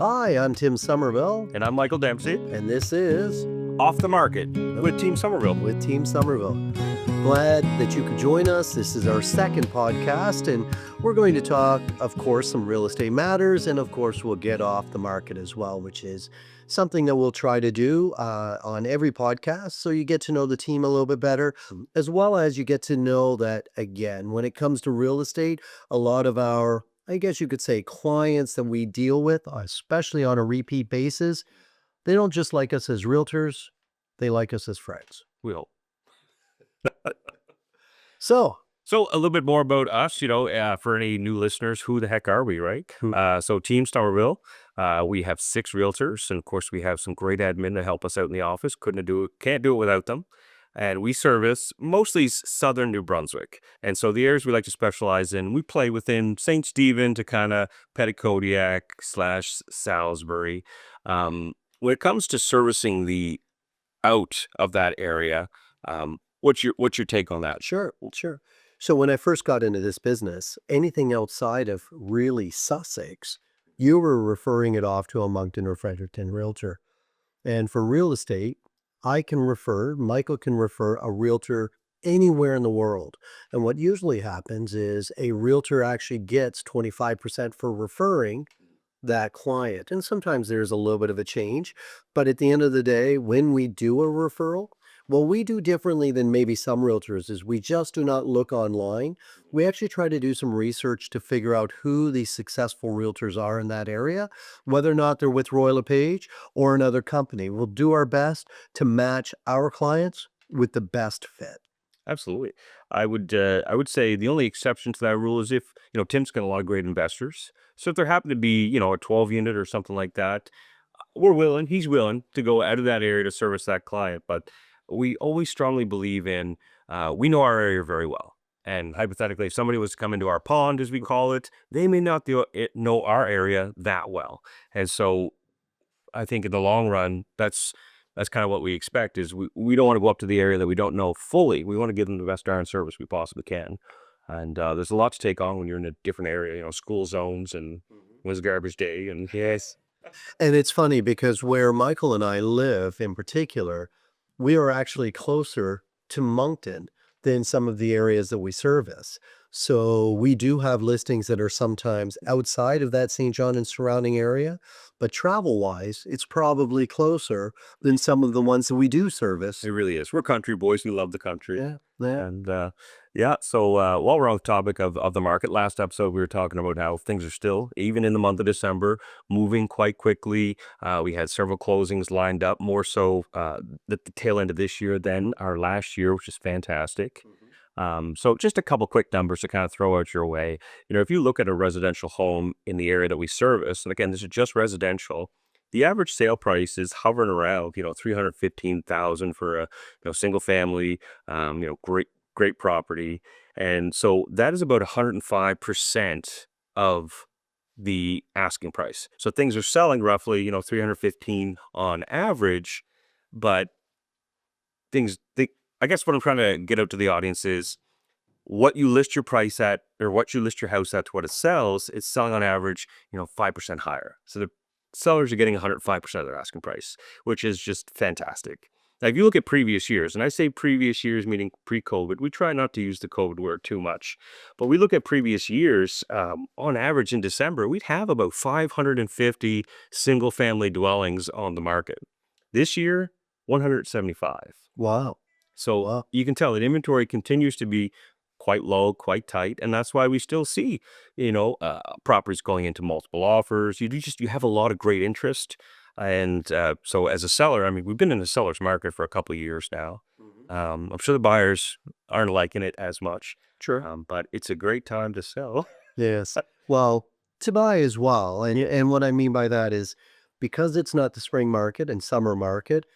Hi, I'm Tim Somerville, And I'm Michael Dempsey. and this is Off the Market with Team Somerville. with Team Somerville. Glad that you could join us. This is our second podcast, and we're going to talk, of course, some real estate matters, and of course, we'll get off the market as well, which is something that we'll try to do on every podcast so you get to know the team a little bit better, as well as you get to know that, again, when it comes to real estate, a lot of our I guess you could say clients that we deal with, especially on a repeat basis, they don't just like us as realtors, they like us as friends. We hope. So, So a little bit more about us, for any new listeners, who the heck are we, right? So Team Somerville, we have 6 realtors, and of course we have some great admin to help us out in the office. Can't do it without them. And we service mostly southern New Brunswick. And so the areas we like to specialize in, we play within St. Stephen to kind of Petitcodiac / Salisbury. When it comes to servicing the out of that area, what's your take on that? sure, sure. So, when I first got into this business, anything outside of really Sussex, you were referring it off to a Moncton or Fredericton realtor. And for real estate, Michael can refer a realtor anywhere in the world. And what usually happens is a realtor actually gets 25% for referring that client. And sometimes there's a little bit of a change. But at the end of the day, when we do a referral, what we do differently than maybe some realtors is we just do not look online. We actually try to do some research to figure out who the successful realtors are in that area, whether or not they're with Royal LePage or another company. We'll do our best to match our clients with the best fit. Absolutely. I would say the only exception to that rule is if, Tim's got a lot of great investors. So if there happened to be, a 12 unit or something like that, he's willing to go out of that area to service that client. But we always strongly believe in, we know our area very well. And hypothetically, if somebody was to come into our pond, as we call it, they may not know our area that well. And so I think in the long run, that's kind of what we expect is we don't want to go up to the area that we don't know fully. We want to give them the best darn service we possibly can. And there's a lot to take on when you're in a different area, school zones and was garbage day. And yes, And it's funny because where Michael and I live in particular, we are actually closer to Moncton than some of the areas that we service. So we do have listings that are sometimes outside of that St. John and surrounding area, but travel wise, it's probably closer than some of the ones that we do service. it really is. We're country boys. We love the country. Yeah, yeah. And yeah, so while we're on the topic of the market, last episode we were talking about how things are still, even in the month of December, moving quite quickly. We had several closings lined up, more so at the tail end of this year than our last year, which is fantastic. So just a couple quick numbers to kind of throw out your way. If you look at a residential home in the area that we service, and again, this is just residential, the average sale price is hovering around, 315,000 for a single family, great property. And so that is about 105% of the asking price. So things are selling roughly, 315 on average, but I guess what I'm trying to get out to the audience is what you list your price at or what you list your house at to what it sells, it's selling on average, 5% higher. So the sellers are getting 105% of their asking price, which is just fantastic. Now, if you look at previous years, and I say previous years meaning pre-COVID, we try not to use the COVID word too much, but we look at previous years, on average in December, we'd have about 550 single family dwellings on the market. This year, 175. Wow. So Wow. you can tell that inventory continues to be quite low, quite tight, and that's why we still see, properties going into multiple offers. You have a lot of great interest, and so as a seller, I mean, we've been in the seller's market for a couple of years now. I'm sure the buyers aren't liking it as much, Sure. but it's a great time to sell. Yes. Well, to buy as well. And what I mean by that is because it's not the spring market and summer market,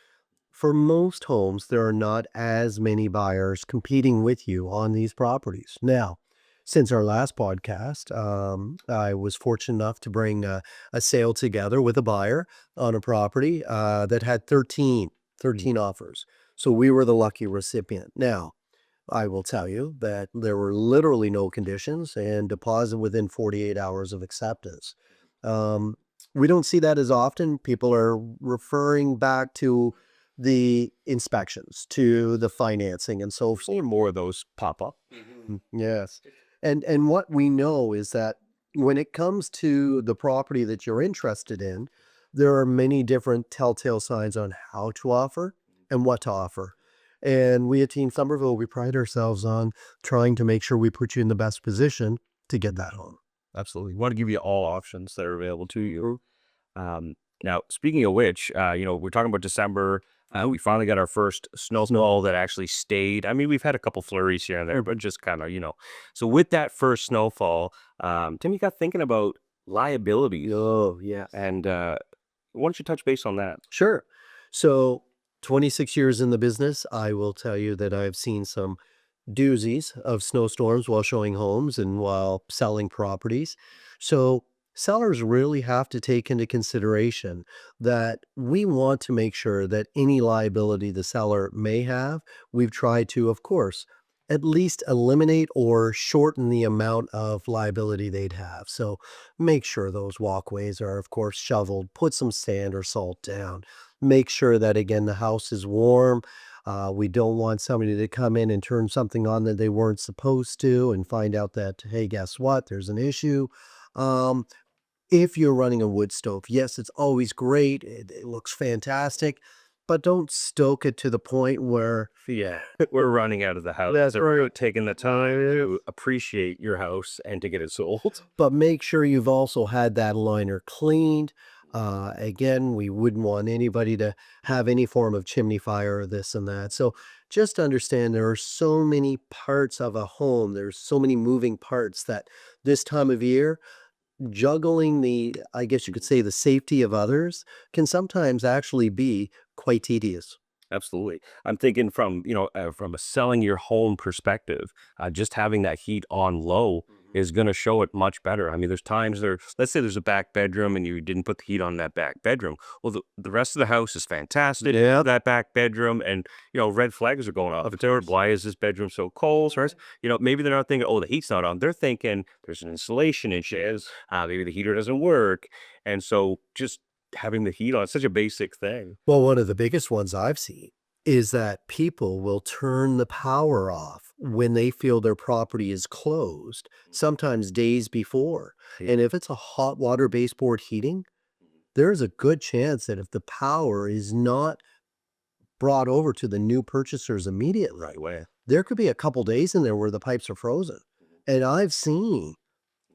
for most homes, there are not as many buyers competing with you on these properties. Now, since our last podcast, I was fortunate enough to bring a sale together with a buyer on a property that had 13 offers. So we were the lucky recipient. Now, I will tell you that there were literally no conditions and deposit within 48 hours of acceptance. Um, We don't see that as often. People are referring back to the inspections, to the financing, and so We're seeing more of those pop up. yes. And what we know is that when it comes to the property that you're interested in, there are many different telltale signs on how to offer and what to offer. And we at Team Somerville, we pride ourselves on trying to make sure we put you in the best position to get that home. Absolutely. We want to give you all options that are available to you. Now, speaking of which, we're talking about December. We finally got our first snowfall that actually stayed. I mean, we've had a couple flurries here and there, but just kind of. So with that first snowfall, Tim, you got thinking about liability. Oh, yes. And why don't you touch base on that? Sure. So, 26 years in the business, I will tell you that I've seen some doozies of snowstorms while showing homes and while selling properties. So, sellers really have to take into consideration that we want to make sure that any liability the seller may have, we've tried to, of course, at least eliminate or shorten the amount of liability they'd have. So, make sure those walkways are, of course, shoveled, put some sand or salt down. Make sure that, again, the house is warm. We don't want somebody to come in and turn something on that they weren't supposed to and find out that, hey, guess what? There's an issue. Um, if you're running a wood stove, yes, it's always great. It looks fantastic, but don't stoke it to the point where Yeah, we're running out of the house. that's right. Taking the time to appreciate your house and to get it sold. But make sure you've also had that liner cleaned. Again, we wouldn't want anybody to have any form of chimney fire or this and that. So just understand there are so many parts of a home. There's so many moving parts that this time of year, juggling the, I guess you could say, the safety of others can sometimes actually be quite tedious. Absolutely. I'm thinking from a selling your home perspective, just having that heat on low is going to show it much better. I mean, there's times let's say there's a back bedroom and you didn't put the heat on that back bedroom. Well, the rest of the house is fantastic. Yeah. That back bedroom and, red flags are going off. It's why is this bedroom so cold? Right? Maybe they're not thinking, oh, the heat's not on. They're thinking there's an insulation issue. Maybe the heater doesn't work. And so just having the heat on, it's such a basic thing. Well, one of the biggest ones I've seen is that people will turn the power off when they feel their property is closed, sometimes days before. And if it's a hot water baseboard heating, there's a good chance that if the power is not brought over to the new purchasers immediately, Right away. there could be a couple days in there where the pipes are frozen. And I've seen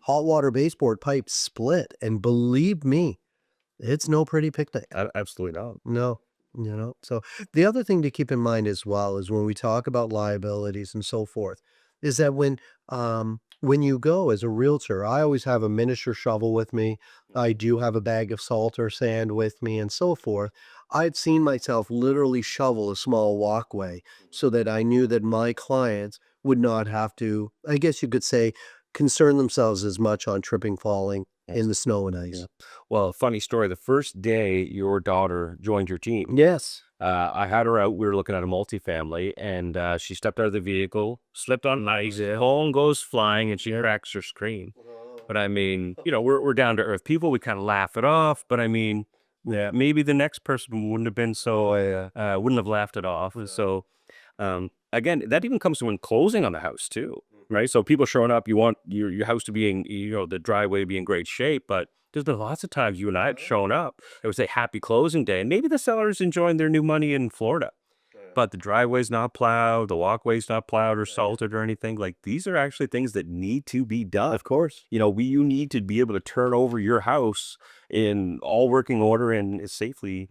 hot water baseboard pipes split. And believe me, it's no pretty picnic. Absolutely not. No, so the other thing to keep in mind as well is when we talk about liabilities and so forth, is that when you go as a realtor, I always have a miniature shovel with me. I do have a bag of salt or sand with me and so forth. I've seen myself literally shovel a small walkway so that I knew that my clients would not have to, I guess you could say, concern themselves as much on tripping, falling in the snow and ice. Yeah. Well, funny story. The first day your daughter joined your team, Yes. I had her out. We were looking at a multifamily, and she stepped out of the vehicle, slipped on ice, phone goes flying, and she cracks her screen. But I mean, we're down to earth people. We kind of laugh it off. But I mean, yeah, maybe the next person wouldn't have been so wouldn't have laughed it off. So again, that even comes to when closing on the house too, right? So people showing up, you want your house to be in, the driveway to be in great shape, but there's been lots of times you and I had shown up. It would say happy closing day, and maybe the seller's enjoying their new money in Florida, but the driveway's not plowed, the walkway's not plowed or salted or anything. Like these are actually things that need to be done. Of course. You need to be able to turn over your house in all working order and safely.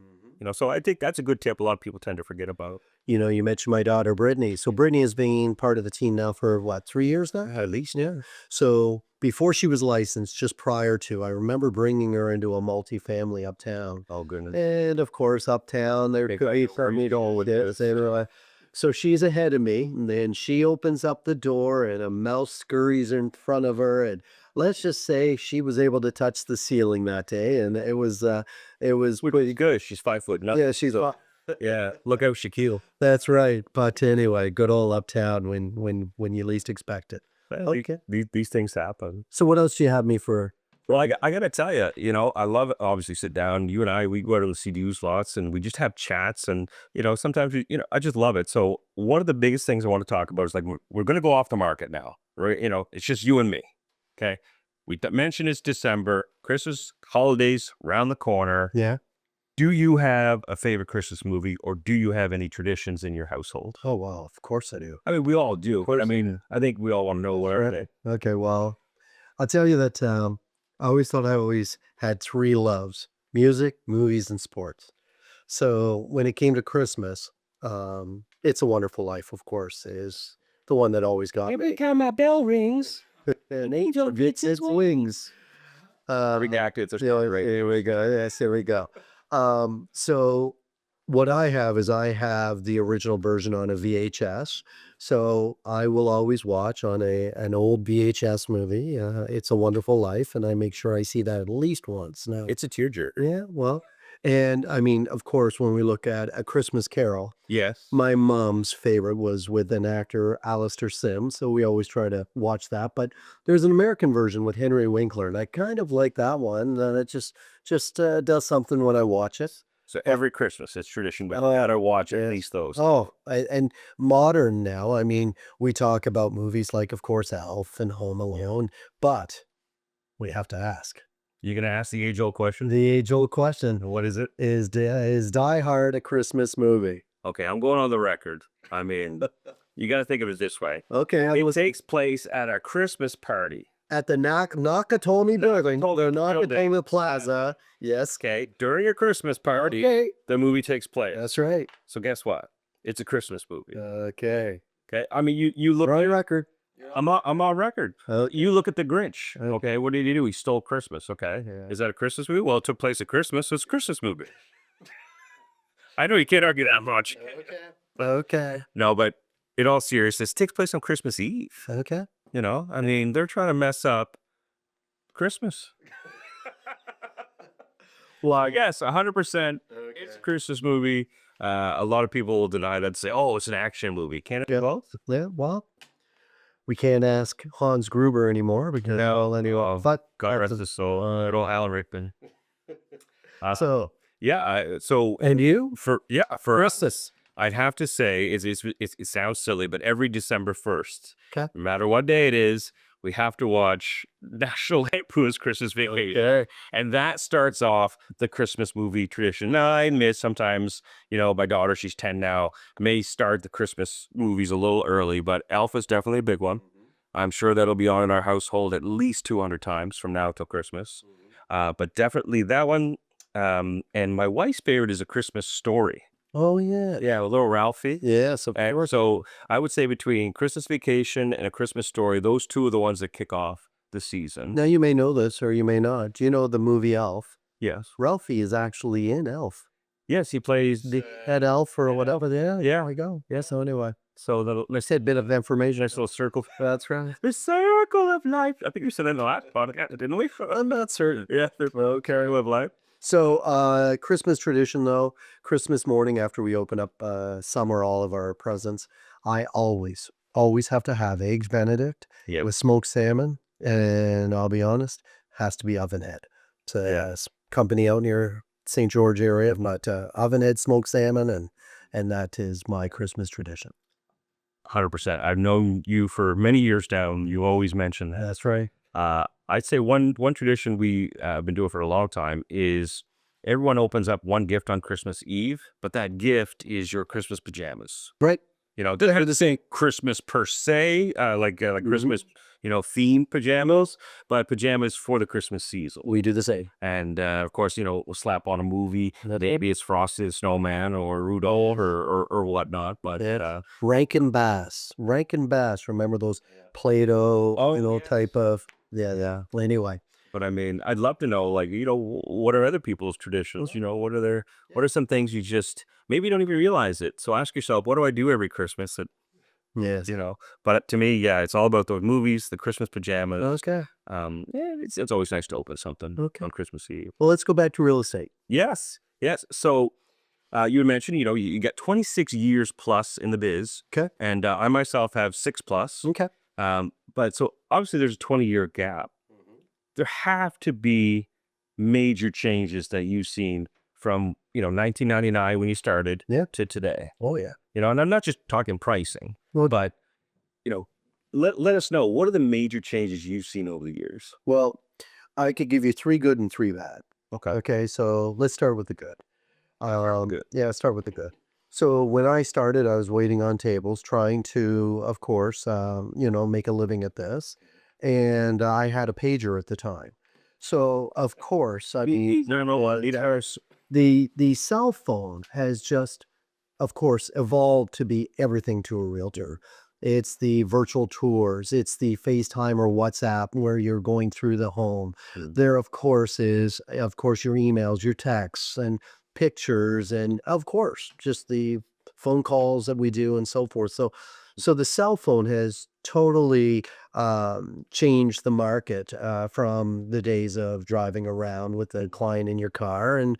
So I think that's a good tip a lot of people tend to forget about. You mentioned my daughter, Brittany. So Brittany has been part of the team now for what, 3 years now? At least. Yeah. So before she was licensed, just prior to, I remember bringing her into a multifamily uptown. Oh, goodness. And of course, uptown, there could be for me to with this. So she's ahead of me, and then she opens up the door, and a mouse scurries in front of her, and let's just say she was able to touch the ceiling that day, and it was Pretty good. She's 5 foot nothing. yeah, she's Yeah. Look out, Shaquille. that's right. But anyway, good old uptown when you least expect it. Well, Okay. these things happen. So what else do you have me for Well, I got to tell you, I love it. Obviously, sit down. You and I, we go to the CDUs lots and we just have chats. And, sometimes, I just love it. So, one of the biggest things I want to talk about is like, we're going to go off the market now, right? It's just you and me. Okay. We mentioned it's December, Christmas holidays around the corner. Yeah. Do you have a favorite Christmas movie, or do you have any traditions in your household? Oh, well, of course I do. I mean, we all do. course. I mean, I think we all want to know what are they. Okay, well, I'll tell you that I always thought I always had three loves: music, movies, and sports. So when it came to Christmas, It's a Wonderful Life, of course, is the one that always got Every me. time my bell rings, An angel gets its wings. redacted. Right. Here we go. Yes, here we go. So what I have is I have the original version on a VHS. So I will always watch on an old VHS movie. It's a Wonderful Life, and I make sure I see that at least once. Now, It's a tearjerker. yeah, well, and I mean, of course, when we look at A Christmas Carol, Yes. my mom's favorite was with an actor, Alistair Sims, so we always try to watch that. But there's an American version with Henry Winkler, and I kind of like that one. And it just does something when I watch it. So every Christmas, it's tradition. We Oh, gotta watch at yes. least those. And modern now, I mean, we talk about movies like, of course, Elf and Home Alone, but we have to ask You're gonna ask the age-old question. the age-old question: What is it? is Die Hard a Christmas movie? Okay, I'm going on the record. I mean, you got to think of it this way. Okay, It takes place at a Christmas party. at the Nakatomi building, the Nakatomi Plaza. Yes. Okay, during your Christmas party, Okay. the movie takes place. That's right. So guess what? It's a Christmas movie. Okay. Okay, I mean, you look. Right record. I'm on record. Okay. You look at the Grinch. Okay, what did he do? He stole Christmas. Okay, Yeah. is that a Christmas movie? Well, it took place at Christmas, so it's a Christmas movie. I know you can't argue that much. Okay. No, but in all seriousness, it takes place on Christmas Eve. Okay. I mean, they're trying to mess up Christmas. Well, yes, 100%. It's a Christmas movie. A lot of people will deny that and say, "Oh, it's an action movie." Can't it be both? Yeah. Well, we can't ask Hans Gruber anymore because but God rest his soul. It'll Alan Rickman. so Yeah. So and you for Christmas. I'd have to say it sounds silly, but every December 1st, Okay. no matter what day it is, we have to watch National Lampoon's Christmas Vacation. Okay. And that starts off the Christmas movie tradition. Now, I admit sometimes, my daughter, she's 10 now, may start the Christmas movies a little early, but Elf is definitely a big one. I'm sure that'll be on in our household at least 200 times from now till Christmas. But definitely that one. And my wife's favorite is A Christmas Story. Oh yeah. Yeah, a little Ralphie. Yeah. So So I would say between Christmas Vacation and A Christmas Story, those two are the ones that kick off the season. now you may know this or you may not. Do you know the movie Elf? Yes. Ralphie is actually in Elf. Yes, he plays. The head elf or whatever. Yeah. Yeah. There we go. Yeah. So anyway, So the I said bit of information. nice little circle. That's right. The circle of life. I think we said that in the last podcast, didn't we? I'm not certain. Yeah, the circle of life. So, Christmas tradition though, Christmas morning after we open up some or all of our presents, I always have to have eggs Benedict Yeah. with smoked salmon, and I'll be honest, has to be oven head. So, company out near St. George area, but oven head smoked salmon, and that is my Christmas tradition. 100%. I've known you for many years now. And you always mention that. That's right. I'd say one tradition we been doing for a long time is everyone opens up one gift on Christmas Eve, but that gift is your Christmas pajamas. Right. It doesn't have to say Christmas per se, like Christmas, themed pajamas, but pajamas for the Christmas season. We do the same. And of course, we'll slap on a movie. Maybe it's Frosty the Snowman or Rudolph or whatnot. But Rankin Bass. Remember those Play-Doh, type of yeah. Well, anyway. But I mean, I'd love to know, like, what are other people's traditions? What are some things you just maybe you don't even realize it? So ask yourself, what do I do every Christmas? That Yes. But to me, yeah, it's all about those movies, the Christmas pajamas. Okay. It's always nice to open something on Christmas Eve. Well, let's go back to real estate. Yes. So you had mentioned, you got 26 years plus in the biz. Okay. And I myself have 6 plus. Okay. But so obviously there's a 20-year gap. there have to be major changes that you've seen from 1999 when you started Yeah. to today. Oh, yeah. And I'm not just talking pricing, Well, but you know, let us know, what are the major changes you've seen over the years? well, I could give you 3 good and 3 bad. Okay, Okay, so let's start with the good. good. Yeah, start with the good. So when I started, I was waiting on tables, trying to, of course, make a living at this, and I had a pager at the time. So of course, I mean, No, no, lead hours. the cell phone has just, of course, evolved to be everything to a realtor. It's the virtual tours, it's the FaceTime or WhatsApp where you're going through the home. Mm. There, of course, is, of course, your emails, your texts, and pictures, and of course, just the phone calls that we do and so forth. So the cell phone has totally changed the market from the days of driving around with the client in your car and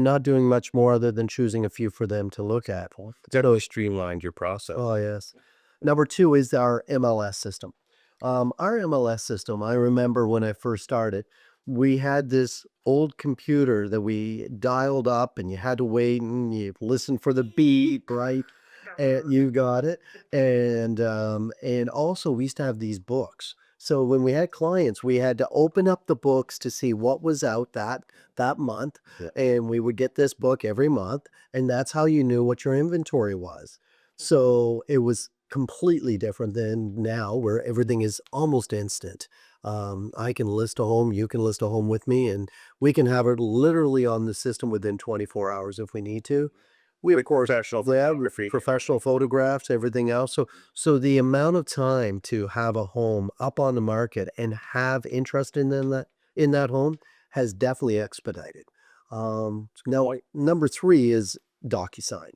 not doing much more other than choosing a few for them to look at. Definitely streamlined your process. Oh, yes. Number 2 is our MLS system. Our MLS system, I remember when I first started, we had this old computer that we dialed up and you had to wait and you listen for the beep, right? And you got it. And also we used to have these books. So when we had clients, we had to open up the books to see what was out that month, Yeah. and we would get this book every month, and that's how you knew what your inventory was. So it was completely different than now, where everything is almost instant. I can list a home, you can list a home with me, and we can have it literally on the system within 24 hours if we need to. We, of With course, professional yeah, photography. professional photographs, everything else. So the amount of time to have a home up on the market and have interest in that home has definitely expedited. Now, Point. number 3 is DocuSign.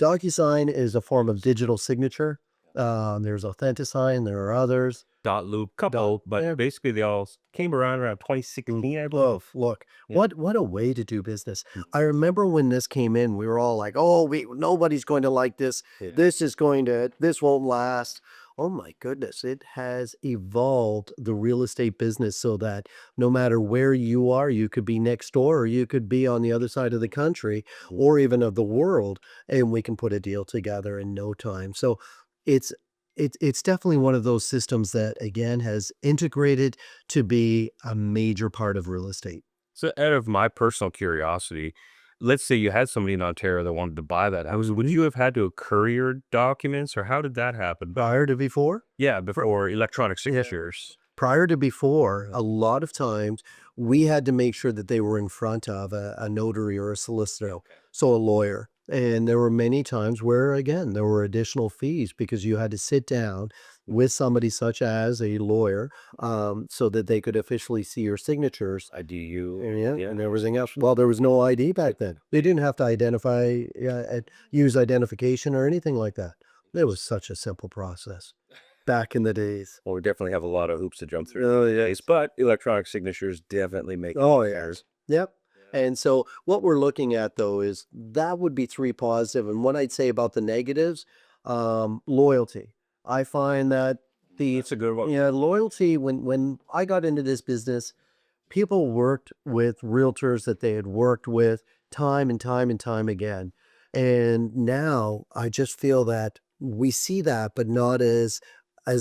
DocuSign is a form of digital signature. There's Authenticsign, there are others. Dot loop, couple, Yeah. but basically they all came around 2016, I believe. Oh, look, Yeah. what a way to do business. Mm. I remember when this came in, we were all like, "Oh, nobody's going to like this. Yeah. This won't last." Oh my goodness, it has evolved the real estate business so that no matter where you are, you could be next door or you could be on the other side of the country Mm. or even of the world, and we can put a deal together in no time. So it's it's definitely one of those systems that again has integrated to be a major part of real estate. So out of my personal curiosity, let's say you had somebody in Ontario that wanted to buy that house. Would you have had to courier documents, or how did that happen? Prior to before? Yeah, before electronic Yeah. signatures. Prior to before, a lot of times we had to make sure that they were in front of a notary or a solicitor, Okay. so a lawyer. And there were many times where, again, there were additional fees because you had to sit down with somebody such as a lawyer so that they could officially see your signatures. I do you. And yeah, Yeah. and everything else. Well, there was no ID back then. They didn't have to use identification or anything like that. It was such a simple process back in the days. Well, we definitely have a lot of hoops to jump through Oh, these yeah. days, but electronic signatures definitely make it Oh, easier. yes. Yep. And so what we're looking at though is that would be 3 positive. And what I'd say about the negatives, loyalty. I find that the That's a good one. yeah, loyalty when I got into this business, people worked with realtors that they had worked with time and time and time again. And now I just feel that we see that, but not as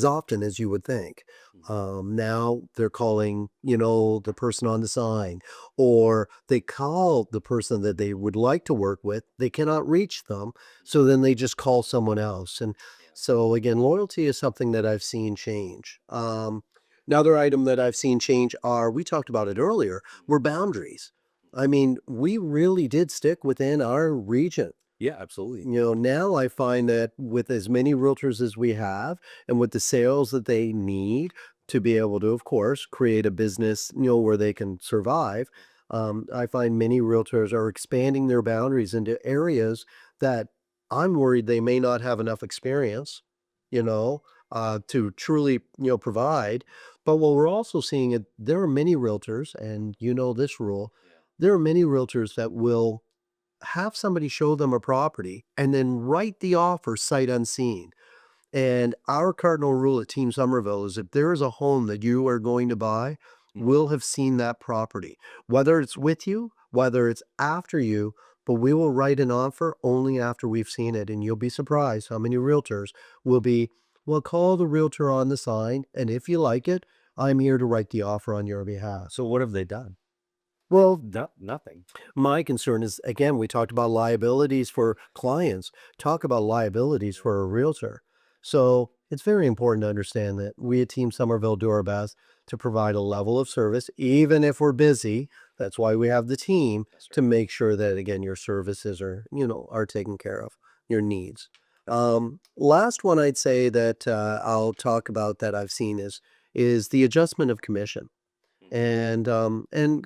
often as you would think. Now they're calling, the person on the sign, or they call the person that they would like to work with. They cannot reach them. So then they just call someone else. And so again, loyalty is something that I've seen change. Another item that I've seen change are, we talked about it earlier, were boundaries. I mean, we really did stick within our region. Yeah, absolutely. Now I find that with as many realtors as we have and with the sales that they need to be able to, of course, create a business, where they can survive, I find many realtors are expanding their boundaries into areas that I'm worried they may not have enough experience, to truly, provide. But what we're also seeing it, there are many realtors, and this rule, there are many realtors that will have somebody show them a property and then write the offer sight unseen. And our cardinal rule at Team Somerville is if there is a home that you are going to buy, will have seen that property, whether it's with you, whether it's after you, but we will write an offer only after we've seen it. And you'll be surprised how many realtors will be, well, call the realtor on the sign, and if you like it, I'm here to write the offer on your behalf. So what have they done? Well, Nothing. my concern is, again, we talked about liabilities for clients, talk about liabilities for a realtor. So it's very important to understand that we at Team Somerville do our best to provide a level of service, even if we're busy. That's why we have the team to make sure that, again, your services are taken care of, your needs. Last one I'd say that I'll talk about that I've seen is the adjustment of commission. And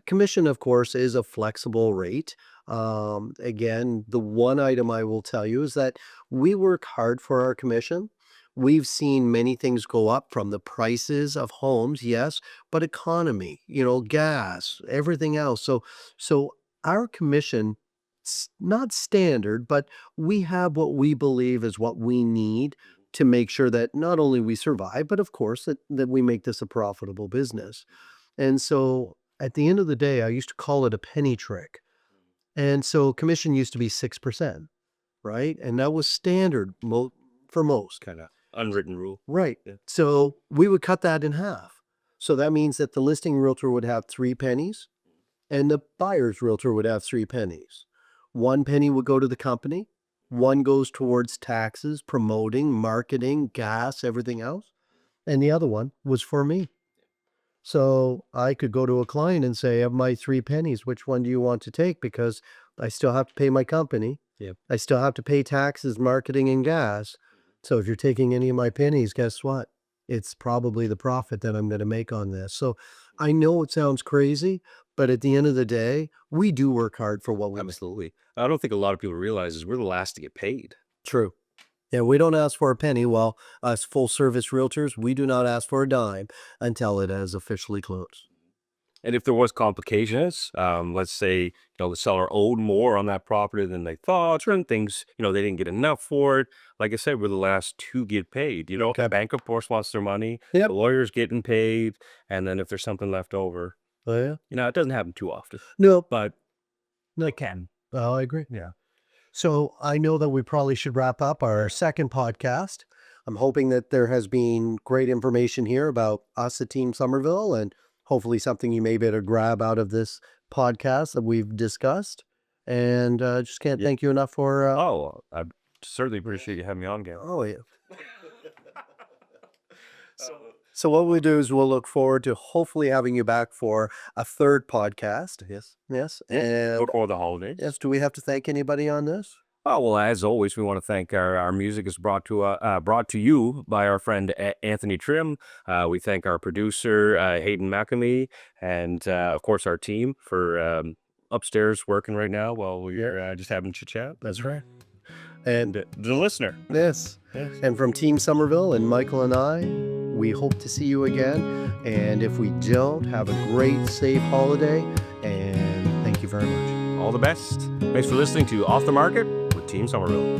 commission, of course, is a flexible rate. Again, the one item I will tell you is that we work hard for our commission. We've seen many things go up from the prices of homes, yes, but economy, gas, everything else. So our commission, not standard, but we have what we believe is what we need to make sure that not only we survive, but of course that we make this a profitable business. And so at the end of the day, I used to call it a penny trick. And so commission used to be 6%, right? And that was standard for most. Kind of unwritten rule. Right. Yeah. So we would cut that in half. So that means that the listing realtor would have 3 pennies and the buyer's realtor would have 3 pennies. 1 penny would go to the company. 1 goes towards taxes, promoting, marketing, gas, everything else. And the other one was for me. So I could go to a client and say, of my 3 pennies, which one do you want to take? Because I still have to pay my company. Yep. I still have to pay taxes, marketing, and gas. So if you're taking any of my pennies, guess what? It's probably the profit that I'm going to make on this. So I know it sounds crazy, but at the end of the day, we do work hard for what we make. Absolutely. I don't think a lot of people realize is we're the last to get paid. True. Yeah, we don't ask for a penny. Well, us full service realtors, we do not ask for a dime until it has officially closed. And if there was complications, let's say, the seller owed more on that property than they thought, certain things, they didn't get enough for it. Like I said, we're the last to get paid. Okay. The bank, of course, wants their money. Yep. The lawyer's getting paid. And then if there's something left over, Oh, yeah. it doesn't happen too often, No, but No. it can. Oh, I agree. Yeah. So I know that we probably should wrap up our second podcast. I'm hoping that there has been great information here about us at Team Somerville and hopefully something you may be able to grab out of this podcast that we've discussed. And just can't thank you enough for. I certainly appreciate you having me on, Gail. Oh, yeah. So what we do is we'll look forward to hopefully having you back for a third podcast. Yes. Yes. And Before the holidays. yes, do we have to thank anybody on this? Oh, well, as always, we want to thank our music is brought to you by our friend Anthony Trim. We thank our producer, Hayden McNamee, and of course, our team for upstairs working right now while we're just having chit-chat. That's right. And the listener. Yes. Yes. And from Team Somerville and Michael and I, we hope to see you again. And if we don't, have a great, safe holiday. And thank you very much. All the best. Thanks for listening to Off the Market with Team Somerville.